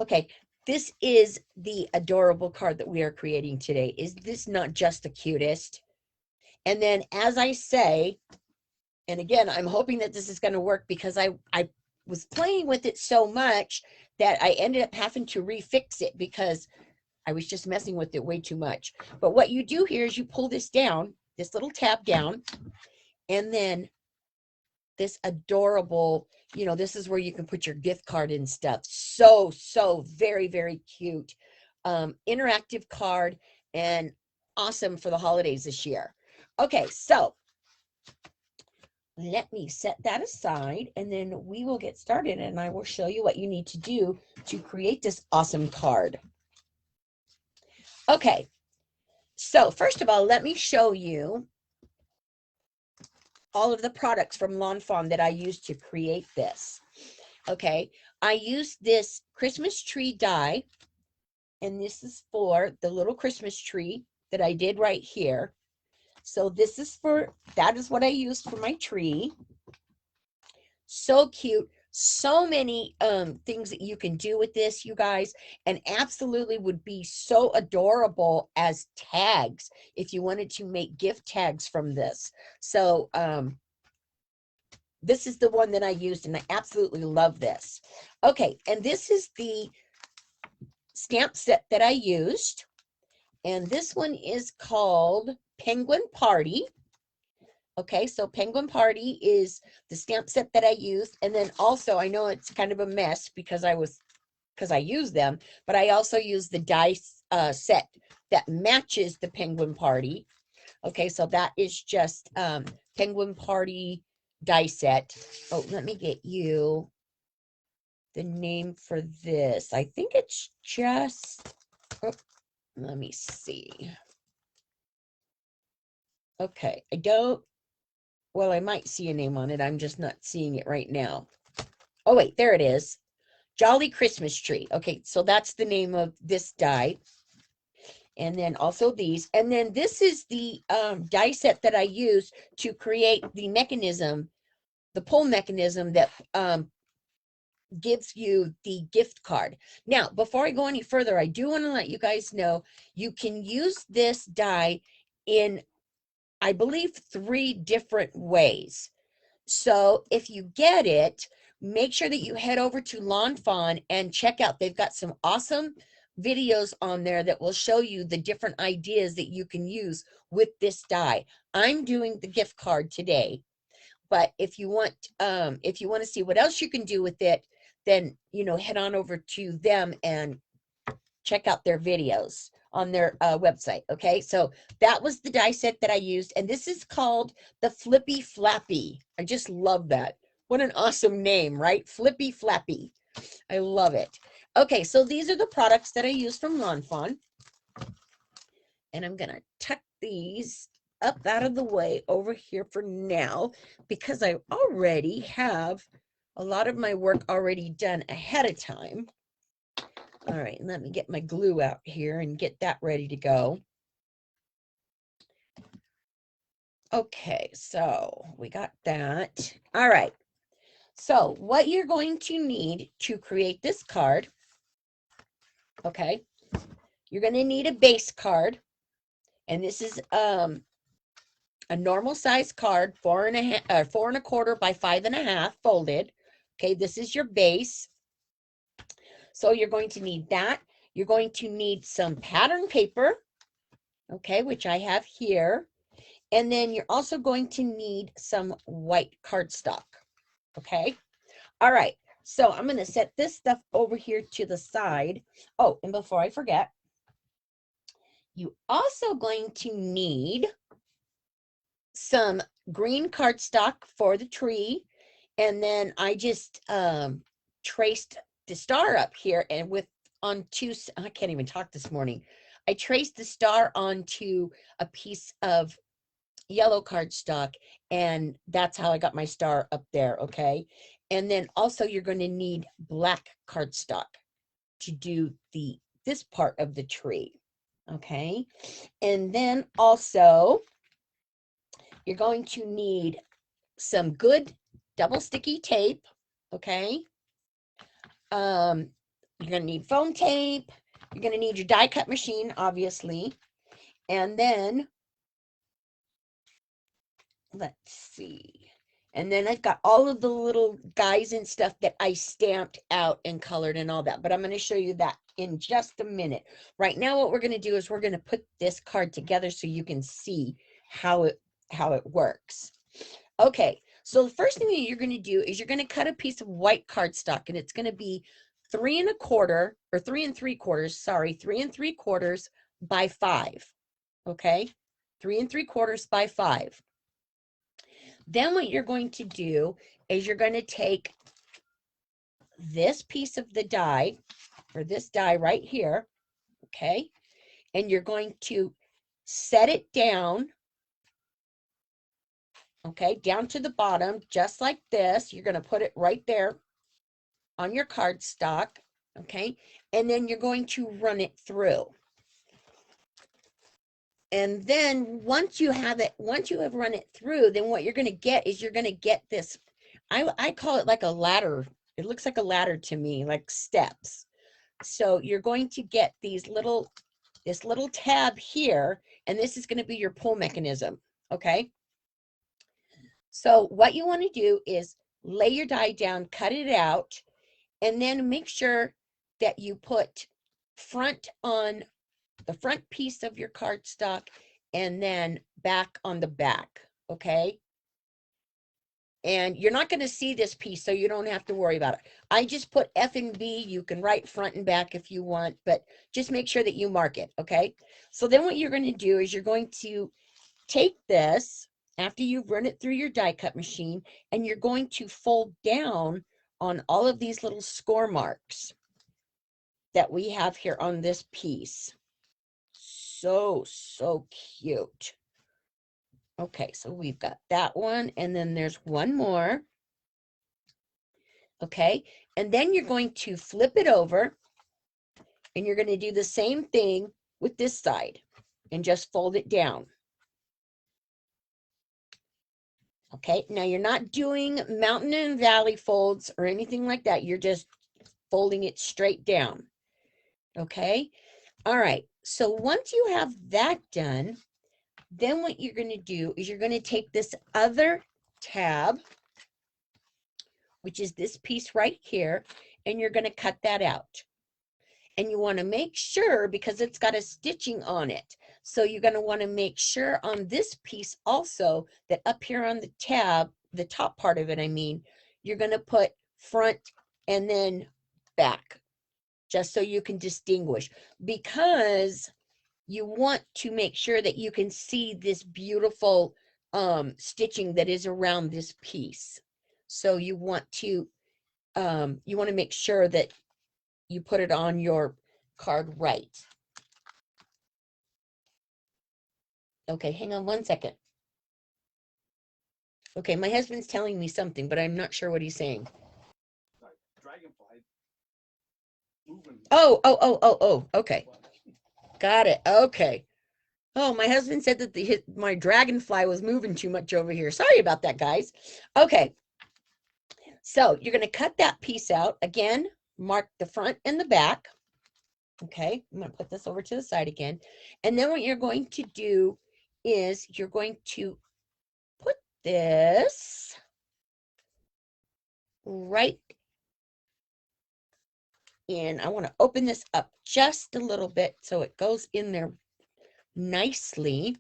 Okay, this is the adorable card that we are creating today. Is this not just the cutest? And then as I say, and again, I'm hoping that this is going to work because I was playing with it so much that I ended up having to refix it because I was just messing with it way too much. But what you do here is you pull this down, this little tab down, and then this adorable, this is where you can put your gift card and stuff. So very, very cute. Interactive card and awesome for the holidays this year. Okay, so let me set that aside and then we will get started and I will show you what you need to do to create this awesome card. Okay, so first of all, let me show you all of the products from Lawn Fawn that I used to create this. Okay, I used this Christmas tree die, and this is for the little Christmas tree that I did right here. So that is what I used for my tree. So cute. So many things that you can do with this, you guys, and absolutely would be so adorable as tags if you wanted to make gift tags from this. So this is the one that I used, and I absolutely love this. Okay, and this is the stamp set that I used, and this one is called Penguin Party. Okay, so Penguin Party is the stamp set that I used. And then also, I know it's kind of a mess because I used them, but I also used the dice set that matches the Penguin Party. Okay, so that is just Penguin Party die set. Oh, let me get you the name for this. I think it's just, oh, let me see. Okay, well, I might see a name on it. I'm just not seeing it right now. Oh, wait, there it is. Jolly Christmas Tree. Okay, so that's the name of this die. And then also these. And then this is the die set that I use to create the mechanism, the pull mechanism that gives you the gift card. Now, before I go any further, I do want to let you guys know you can use this die in, I believe, 3 different ways. So if you get it, make sure that you head over to Lawn Fawn and check out. They've got some awesome videos on there that will show you the different ideas that you can use with this die. I'm doing the gift card today, but if you want to see what else you can do with it, then head on over to them and check out their videos on their website. Okay, so that was the die set that I used, and this is called the Flippy Flappy. I just love that. What an awesome name, right? Flippy Flappy. I love it. Okay, so these are the products that I use from Lawn Fawn, and I'm gonna tuck these up out of the way over here for now because I already have a lot of my work already done ahead of time. All right, let me get my glue out here and get that ready to go. Okay, so we got that. All right, so what you're going to need to create this card, okay, you're going to need a base card, and this is a normal size card, 4.25 by 5.5 folded. Okay, this is your base. So you're going to need that. You're going to need some pattern paper, okay, which I have here. And then you're also going to need some white cardstock, okay? All right, so I'm going to set this stuff over here to the side. Oh, and before I forget, you also going to need some green cardstock for the tree. And then I just traced the star up here and I can't even talk this morning. I traced the star onto a piece of yellow cardstock, and that's how I got my star up there, okay? And then also you're going to need black cardstock to do this part of the tree, okay? And then also you're going to need some good double sticky tape, okay? You're going to need foam tape. You're going to need your die cut machine, obviously. And then, let's see. And then I've got all of the little guys and stuff that I stamped out and colored and all that. But I'm going to show you that in just a minute. Right now, what we're going to do is we're going to put this card together so you can see how it works. Okay, so the first thing that you're going to do is you're going to cut a piece of white cardstock, and it's going to be 3 1/4 or 3 3/4, sorry, 3 3/4 by 5. Okay, 3 3/4 by 5. Then what you're going to do is you're going to take this piece of the die, or this die right here, okay, and you're going to set it down, okay, down to the bottom, just like this. You're going to put it right there on your cardstock, okay, and then you're going to run it through. And then once you have run it through, then what you're going to get is you're going to get this, I call it like a ladder. It looks like a ladder to me, like steps. So you're going to get this little tab here, and this is going to be your pull mechanism, okay? So what you want to do is lay your die down, cut it out, and then make sure that you put front on the front piece of your cardstock and then back on the back, okay? And you're not going to see this piece, so you don't have to worry about it. I just put F and B. You can write front and back if you want, but just make sure that you mark it, okay? So then what you're going to do is you're going to take this after you've run it through your die cut machine, and you're going to fold down on all of these little score marks that we have here on this piece. So cute. Okay, so we've got that one, and then there's one more. Okay, and then you're going to flip it over, and you're going to do the same thing with this side, and just fold it down. Okay, now you're not doing mountain and valley folds or anything like that. You're just folding it straight down. Okay, all right, so once you have that done, then what you're going to do is you're going to take this other tab, which is this piece right here, and you're going to cut that out. And you want to make sure, because it's got a stitching on it, so you're going to want to make sure on this piece also that up here on the tab, the top part of it, I mean, you're going to put front and then back, just so you can distinguish, because you want to make sure that you can see this beautiful stitching that is around this piece. So you want to make sure that you put it on your card right. Okay, hang on one second. Okay, my husband's telling me something, but I'm not sure what he's saying. Dragonfly moving. Oh, okay. Got it. Okay. Oh, my husband said that my dragonfly was moving too much over here. Sorry about that, guys. Okay. So you're going to cut that piece out. Again, mark the front and the back. Okay, I'm going to put this over to the side again. And then what you're going to do is you're going to put this right in. I want to open this up just a little bit so it goes in there nicely.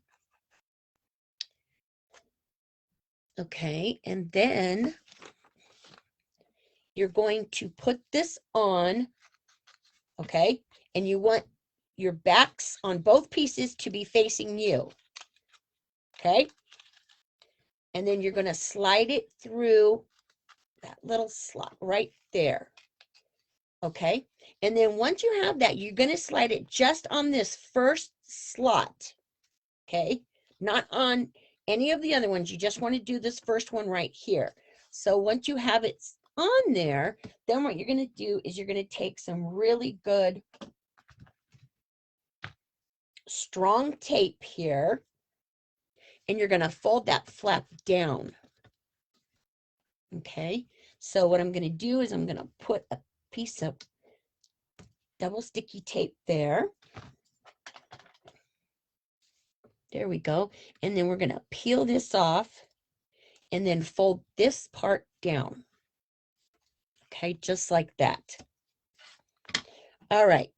Okay, and then you're going to put this on, okay, and you want your backs on both pieces to be facing you, okay, and then you're going to slide it through that little slot right there, okay, and then once you have that, you're going to slide it just on this first slot, okay, not on any of the other ones. You just want to do this first one right here. So once you have it on there, then what you're going to do is you're going to take some really good strong tape here, and you're going to fold that flap down. Okay, so what I'm going to do is I'm going to put a piece of double sticky tape there. There we go. And then we're going to peel this off and then fold this part down. Okay, just like that. All right.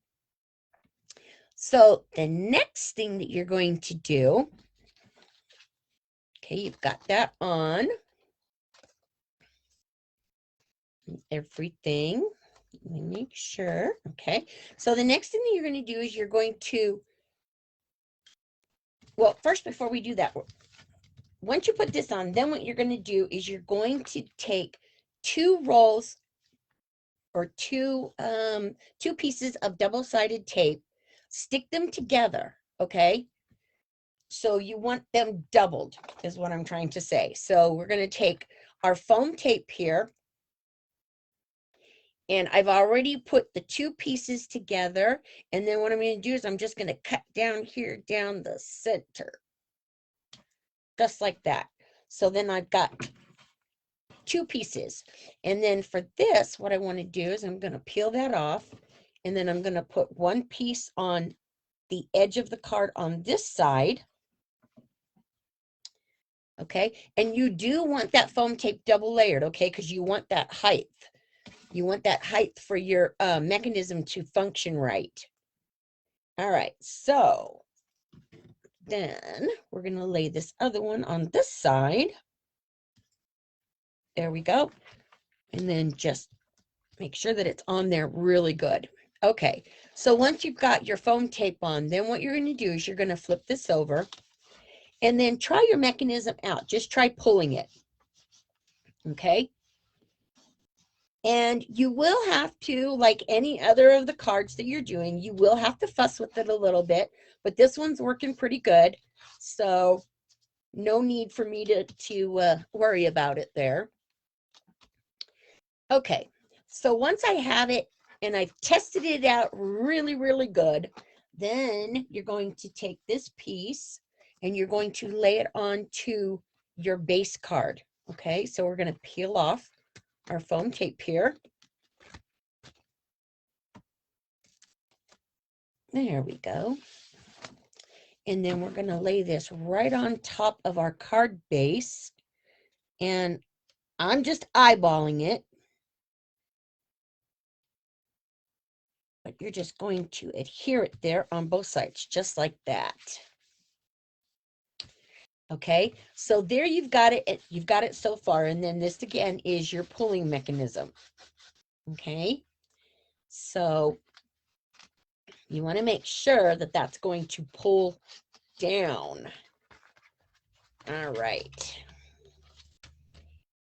So the next thing that you're going to do, okay, you've got that on. Everything. Let me make sure. Okay. So the next thing that you're going to do is you're going to, well, first, before we do that, once you put this on, then what you're going to do is you're going to take 2 rolls or two pieces of double-sided tape, stick them together, okay? So you want them doubled, is what I'm trying to say. So we're going to take our foam tape here, and I've already put the 2 pieces together, and then what I'm going to do is I'm just going to cut down here, down the center, just like that. So then I've got 2 pieces. And then for this, what I want to do is I'm going to peel that off, and then I'm going to put 1 piece on the edge of the card on this side. Okay, and you do want that foam tape double layered, okay, because you want that height. You want that height for your mechanism to function right. All right, so then we're going to lay this other one on this side. There we go. And then just make sure that it's on there really good. Okay, so once you've got your foam tape on, then what you're going to do is you're going to flip this over and then try your mechanism out. Just try pulling it. Okay. And you will have to, like any other of the cards that you're doing, you will have to fuss with it a little bit, but this one's working pretty good. So no need for me to worry about it there. Okay, so once I have it and I've tested it out really, really good, then you're going to take this piece and you're going to lay it onto your base card. Okay, so we're going to peel off our foam tape here. There we go. And then we're going to lay this right on top of our card base. And I'm just eyeballing it. But you're just going to adhere it there on both sides, just like that. Okay, so there you've got it. You've got it so far. And then this again is your pulling mechanism. Okay, so you want to make sure that that's going to pull down. All right.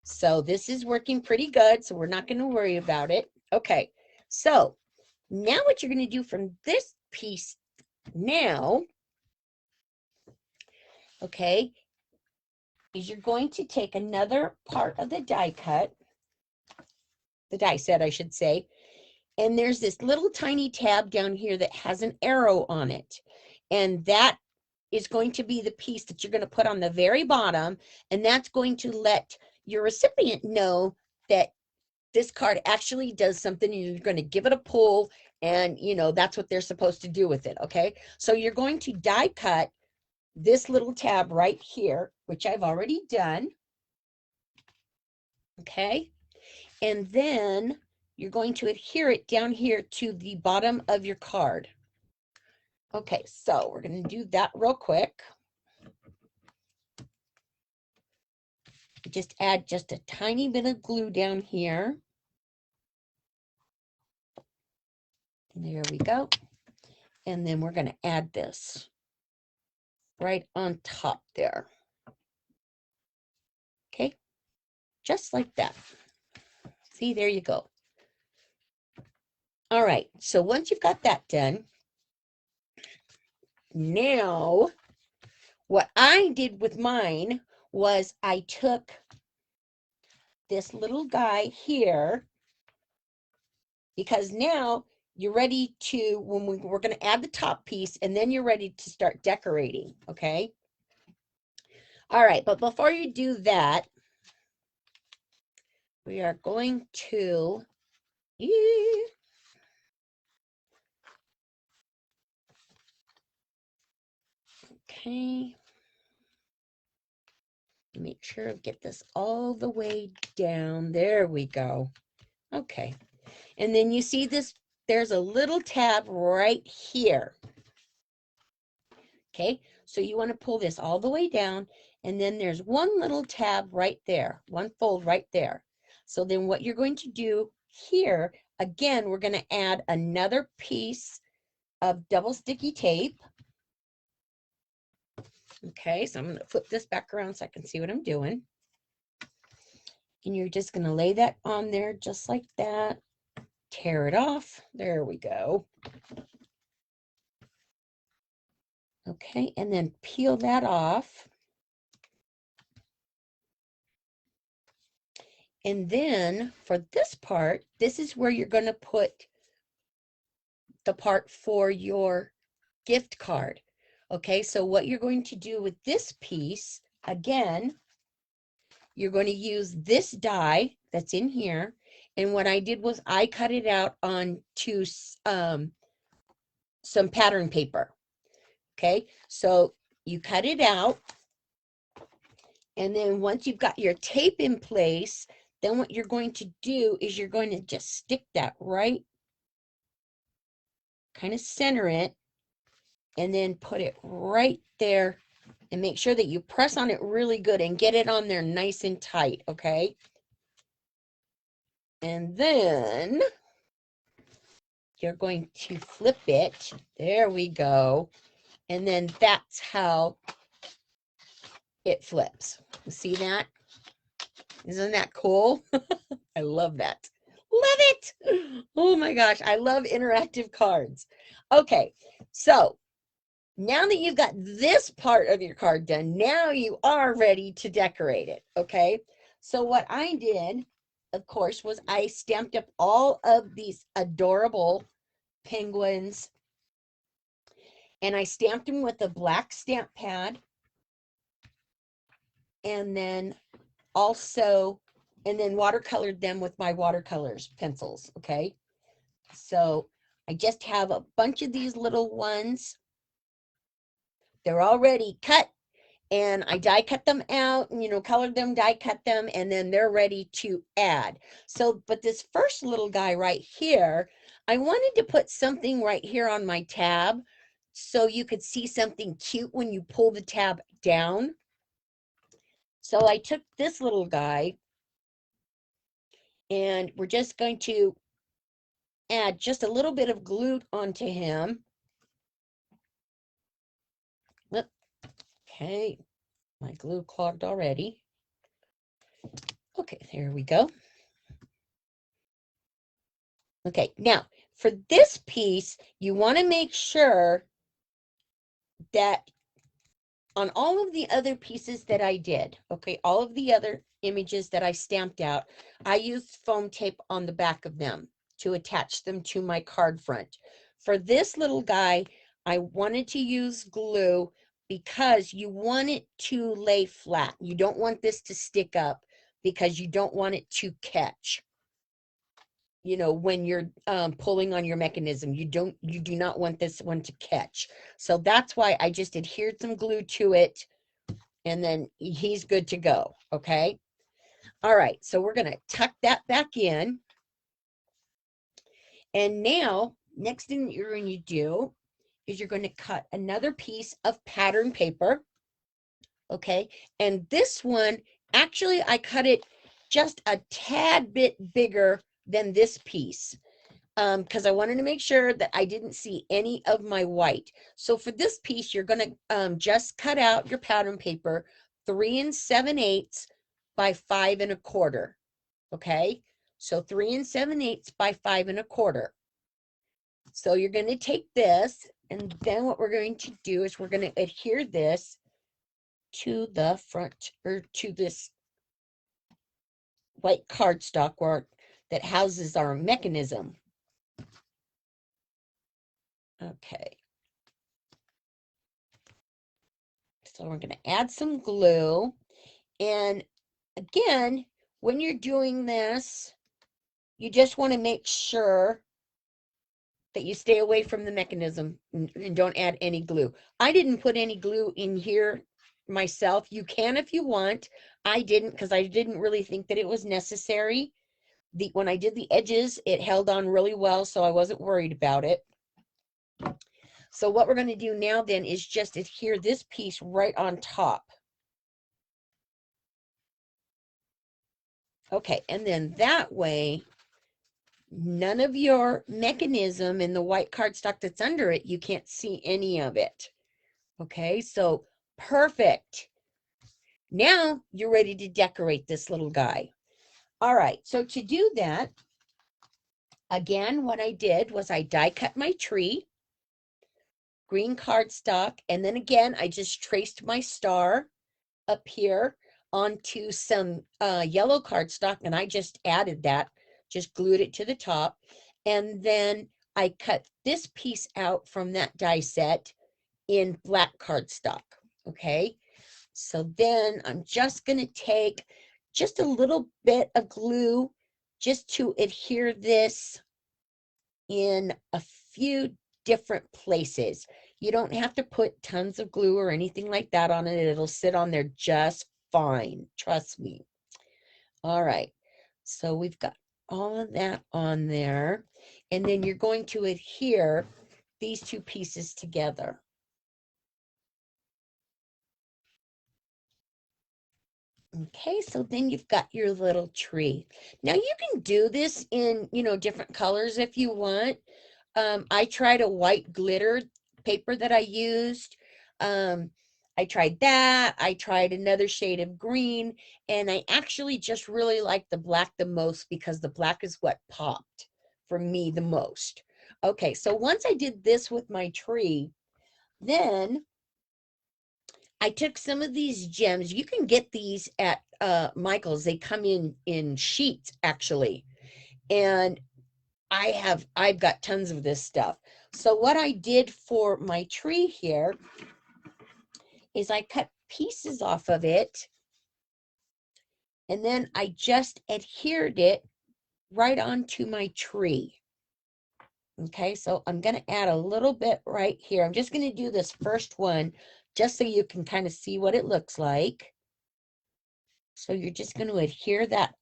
So this is working pretty good. So we're not going to worry about it. Okay, so now what you're going to do from this piece now, okay, is you're going to take another part of the die cut, the die set, I should say, and there's this little tiny tab down here that has an arrow on it. And that is going to be the piece that you're going to put on the very bottom, and that's going to let your recipient know that this card actually does something, and you're going to give it a pull, and you know that's what they're supposed to do with it. Okay, so you're going to die cut this little tab right here, which I've already done. Okay, and then you're going to adhere it down here to the bottom of your card. Okay, so we're going to do that real quick. Just add just a tiny bit of glue down here. And there we go. And then we're going to add this right on top there. Okay, just like that. See, there you go. All right, so once you've got that done, now what I did with mine was I took this little guy here, because now you're ready to, when we're going to add the top piece, and then you're ready to start decorating. Okay. All right, but before you do that, we are going to Okay. Make sure I get this all the way down. There we go. Okay. And then you see this, there's a little tab right here. Okay, so you want to pull this all the way down, and then there's one little tab right there, one fold right there. So then what you're going to do here, again, we're going to add another piece of double sticky tape. Okay, so I'm going to flip this back around so I can see what I'm doing. And you're just going to lay that on there just like that. Tear it off. There we go. Okay, and then peel that off. And then for this part, this is where you're going to put the part for your gift card. Okay, so what you're going to do with this piece, again, you're going to use this die that's in here. And what I did was I cut it out onto some pattern paper. Okay, so you cut it out. And then once you've got your tape in place, then what you're going to do is you're going to just stick that right, kind of center it, and then put it right there, and make sure that you press on it really good and get it on there nice and tight, okay? And then you're going to flip it. There we go. And then that's how it flips. See that? Isn't that cool? I love that. Love it. Oh my gosh, I love interactive cards. Okay, so now that you've got this part of your card done, now you are ready to decorate it, okay? So what I did, of course, was I stamped up all of these adorable penguins, and I stamped them with a black stamp pad, and then also, and then watercolored them with my watercolors pencils, okay? So I just have a bunch of these little ones. They're already cut, and I die cut them out, and, you know, colored them, die cut them, and then they're ready to add. So, but this first little guy right here, I wanted to put something right here on my tab so you could see something cute when you pull the tab down. So I took this little guy, and we're just going to add just a little bit of glue onto him. Okay, my glue clogged already. Okay, there we go. Okay, now for this piece, you want to make sure that on all of the other pieces that I did, okay, all of the other images that I stamped out, I used foam tape on the back of them to attach them to my card front. For this little guy, I wanted to use glue because you want it to lay flat. You don't want this to stick up because you don't want it to catch. You know, when you're pulling on your mechanism, you do not want this one to catch. So that's why I just adhered some glue to it, and then he's good to go. Okay. All right. So we're going to tuck that back in. And now, next thing that you're going to do is you're going to cut another piece of pattern paper. Okay. And this one, actually, I cut it just a tad bit bigger than this piece, because I wanted to make sure that I didn't see any of my white. So for this piece, you're going to just cut out your pattern paper 3 7/8 by 5 1/4. Okay, so 3 7/8 by 5 1/4. So you're going to take this, and then what we're going to do is we're going to adhere this to the front, or to this white cardstock where that houses our mechanism. Okay. So we're going to add some glue. And again, when you're doing this, you just want to make sure that you stay away from the mechanism and don't add any glue. I didn't put any glue in here myself. You can if you want. I didn't because I didn't really think that it was necessary. When I did the edges, it held on really well, so I wasn't worried about it. So what we're going to do now then is just adhere this piece right on top. Okay, and then that way, none of your mechanism in the white cardstock that's under it, you can't see any of it. Okay, so perfect. Now you're ready to decorate this little guy. All right, so to do that, again, what I did was I die cut my tree, green cardstock, and then again, I just traced my star up here onto some yellow cardstock, and I just added that, just glued it to the top. And then I cut this piece out from that die set in black cardstock. Okay, so then I'm just going to take just a little bit of glue just to adhere this in a few different places. You don't have to put tons of glue or anything like that on it. It'll sit on there just fine. Trust me. All right. So we've got all of that on there. And then you're going to adhere these two pieces together. Okay, so then you've got your little tree. Now you can do this in, different colors if you want. I tried a white glitter paper that I used. I tried that. I tried another shade of green, and I actually just really like the black the most because the black is what popped for me the most. Okay, so once I did this with my tree, then I took some of these gems. You can get these at Michael's. They come in sheets actually. And I've got tons of this stuff. So what I did for my tree here is I cut pieces off of it, and then I just adhered it right onto my tree. Okay, so I'm going to add a little bit right here. I'm just going to do this first one just so you can kind of see what it looks like. So you're just going to adhere that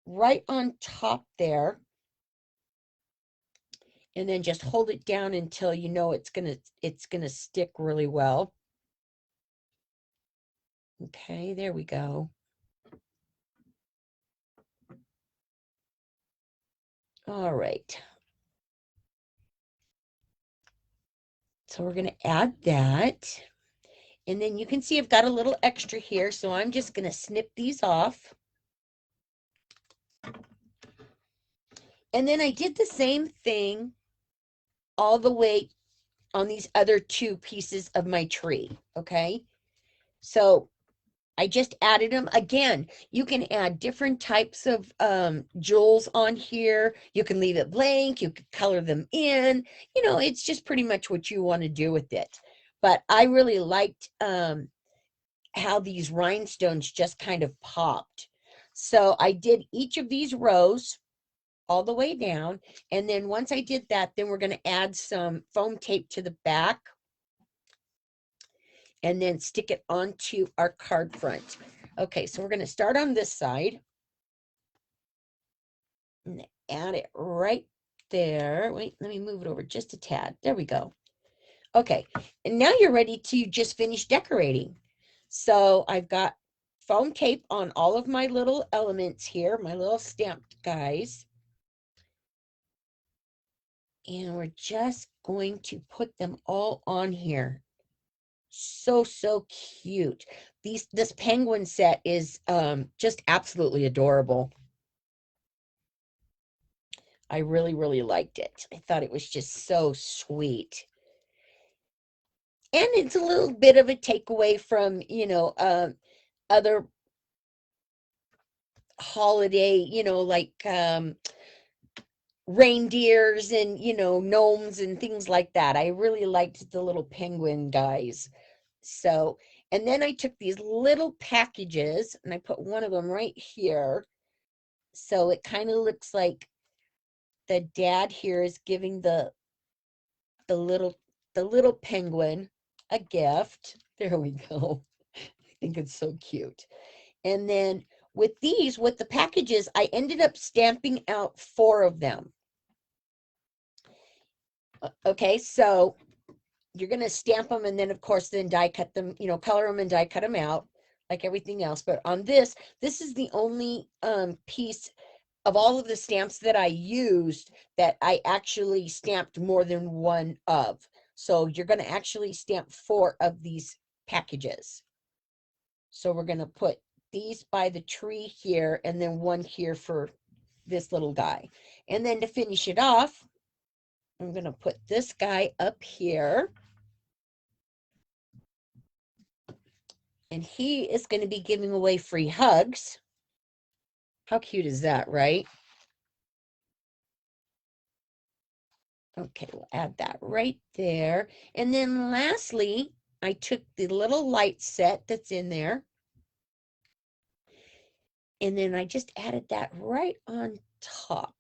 right on top there, and then just hold it down until you know it's gonna stick really well. Okay, there we go. All right. So we're going to add that. And then you can see I've got a little extra here, so I'm just going to snip these off. And then I did the same thing all the way on these other two pieces of my tree, okay? So I just added them. Again, you can add different types of jewels on here. You can leave it blank. You can color them in. It's just pretty much what you want to do with it. But I really liked how these rhinestones just kind of popped. So I did each of these rows all the way down. And then once I did that, then we're going to add some foam tape to the back and then stick it onto our card front. Okay, so we're going to start on this side and add it right there. Wait, let me move it over just a tad. There we go. Okay, and now you're ready to just finish decorating. So I've got foam tape on all of my little elements here, my little stamped guys. And we're just going to put them all on here. So cute. This penguin set is just absolutely adorable. I really liked it. I thought it was just so sweet. And it's a little bit of a takeaway from, other holiday, like reindeers and, gnomes and things like that. I really liked the little penguin guys. So, and then I took these little packages and I put one of them right here. So it kind of looks like the dad here is giving the little penguin a gift. There we go. I think it's so cute. And then with these, with the packages, I ended up stamping out 4 of them. Okay, so you're going to stamp them and then, of course, then die cut them, color them and die cut them out like everything else. But on this is the only piece of all of the stamps that I used that I actually stamped more than one of. So you're going to actually stamp 4 of these packages. So we're going to put these by the tree here and then 1 here for this little guy. And then to finish it off, I'm going to put this guy up here. And he is going to be giving away free hugs. How cute is that, right? Okay, we'll add that right there. And then lastly, I took the little light set that's in there. And then I just added that right on top.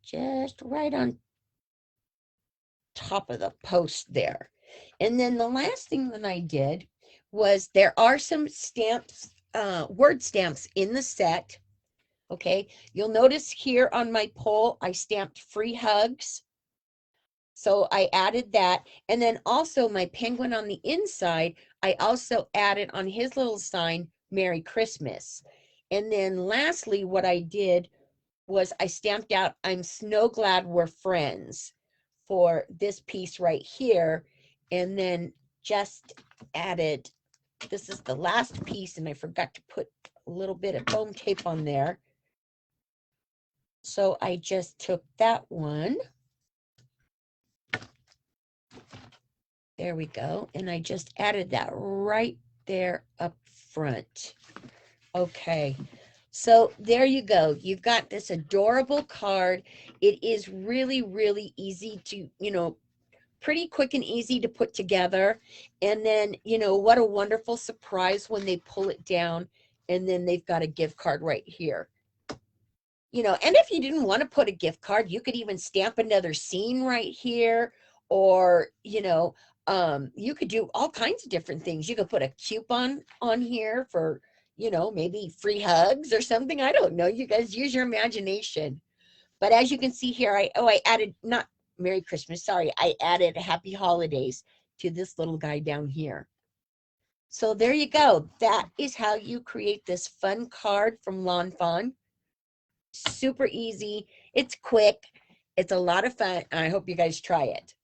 Just right on top of the post there. And then the last thing that I did was there are some stamps, word stamps in the set. Okay, you'll notice here on my pole, I stamped free hugs. So I added that. And then also my penguin on the inside, I also added on his little sign, Merry Christmas. And then lastly, what I did was I stamped out, I'm snow glad we're friends for this piece right here. And then just added, this is the last piece, and I forgot to put a little bit of foam tape on there. So I just took that one. There we go. And I just added that right there up front. Okay. So there you go. You've got this adorable card. It is really, really easy to, pretty quick and easy to put together. And then, what a wonderful surprise when they pull it down and then they've got a gift card right here. And if you didn't want to put a gift card, you could even stamp another scene right here, or, you could do all kinds of different things. You could put a coupon on here for, maybe free hugs or something. I don't know. You guys use your imagination. But as you can see here, I added, not Merry Christmas, sorry, I added Happy Holidays to this little guy down here. So there you go. That is how you create this fun card from Lawn Fawn. Super easy. It's quick. It's a lot of fun. And I hope you guys try it.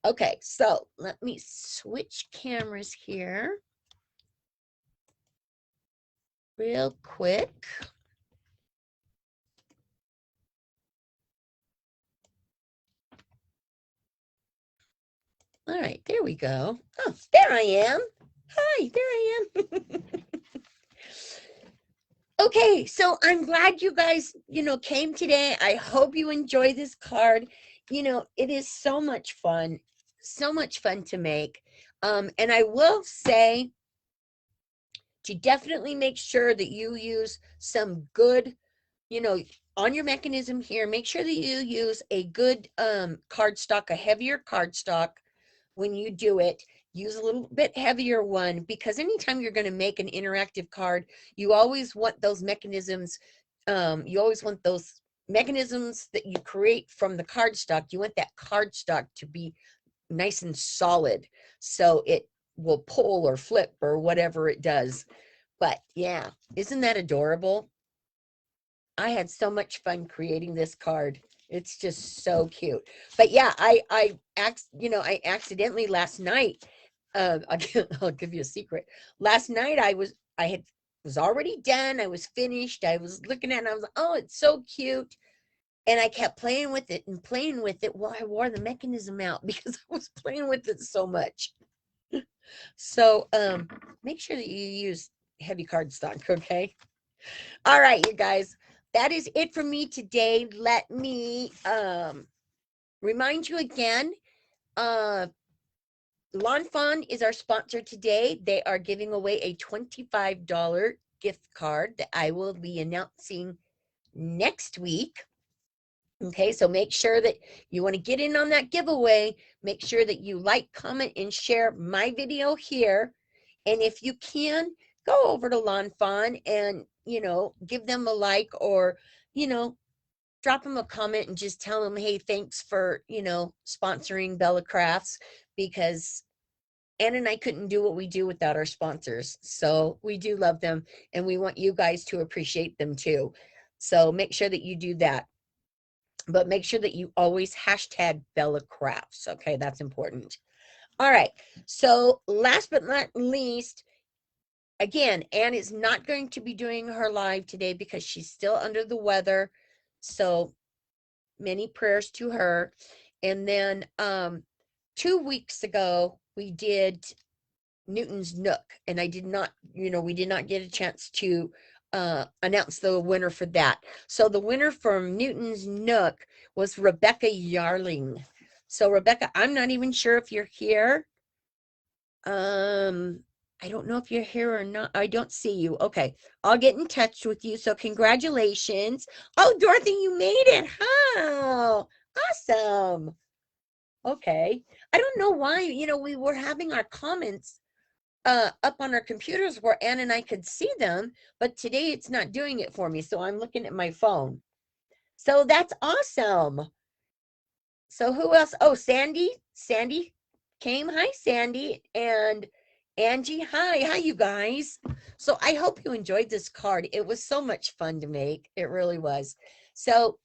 Okay, so let me switch cameras here real quick. All right, there we go. Oh, there I am. Hi, there I am. Okay, so I'm glad you guys, came today. I hope you enjoy this card. It is so much fun to make. And I will say to definitely make sure that you use some good, on your mechanism here, make sure that you use a good cardstock, a heavier cardstock when you do it. Use a little bit heavier one, because anytime you're going to make an interactive card, you always want those mechanisms. You always want those mechanisms that you create from the cardstock. You want that cardstock to be nice and solid, so it will pull or flip or whatever it does. But yeah, isn't that adorable? I had so much fun creating this card. It's just so cute. But yeah, I accidentally last night, I'll give you a secret. Last night I was already done. I was finished. I was looking at it and I was like, oh, it's so cute. And I kept playing with it and playing with it while I wore the mechanism out because I was playing with it so much. So make sure that you use heavy cardstock, okay? All right, you guys. That is it for me today. Let me remind you again, Lawn Fawn is our sponsor today. They are giving away a $25 gift card that I will be announcing next week. Okay, so make sure that you want to get in on that giveaway. Make sure that you like, comment, and share my video here. And if you can, go over to Lawn Fawn and, give them a like, or, drop them a comment and just tell them, hey, thanks for, sponsoring Bella Crafts, because Ann and I couldn't do what we do without our sponsors. So we do love them, and we want you guys to appreciate them too. So make sure that you do that. But make sure that you always hashtag Bella Crafts. Okay, that's important. All right. So last but not least, again, Ann is not going to be doing her live today because she's still under the weather. So many prayers to her. And then 2 weeks ago, we did Newton's Nook, and I did not, we did not get a chance to announce the winner for that. So the winner from Newton's Nook was Rebecca Yarling. So Rebecca, I'm not even sure if you're here. I don't know if you're here or not. I don't see you. Okay, I'll get in touch with you. So congratulations. Oh, Dorothy, you made it. How awesome. Okay. I don't know why, we were having our comments up on our computers where Ann and I could see them, but today it's not doing it for me. So I'm looking at my phone. So that's awesome. So who else? Oh, Sandy. Sandy came. Hi, Sandy. And Angie. Hi, you guys. So I hope you enjoyed this card. It was so much fun to make. It really was. So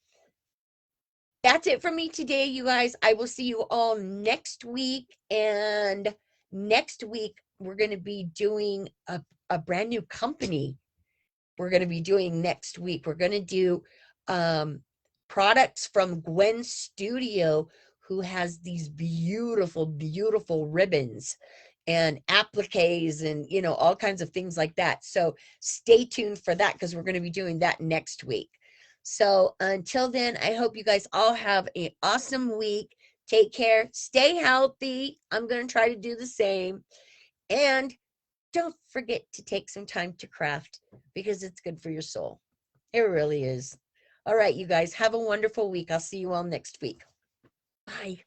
that's it for me today, you guys. I will see you all next week. And next week, we're going to be doing a brand new company. We're going to be doing next week. We're going to do products from Gwen's Studio, who has these beautiful, beautiful ribbons and appliques and, all kinds of things like that. So stay tuned for that, because we're going to be doing that next week. So until then, I hope you guys all have an awesome week. Take care. Stay healthy. I'm going to try to do the same. And don't forget to take some time to craft, because it's good for your soul. It really is. All right, you guys, have a wonderful week. I'll see you all next week. Bye.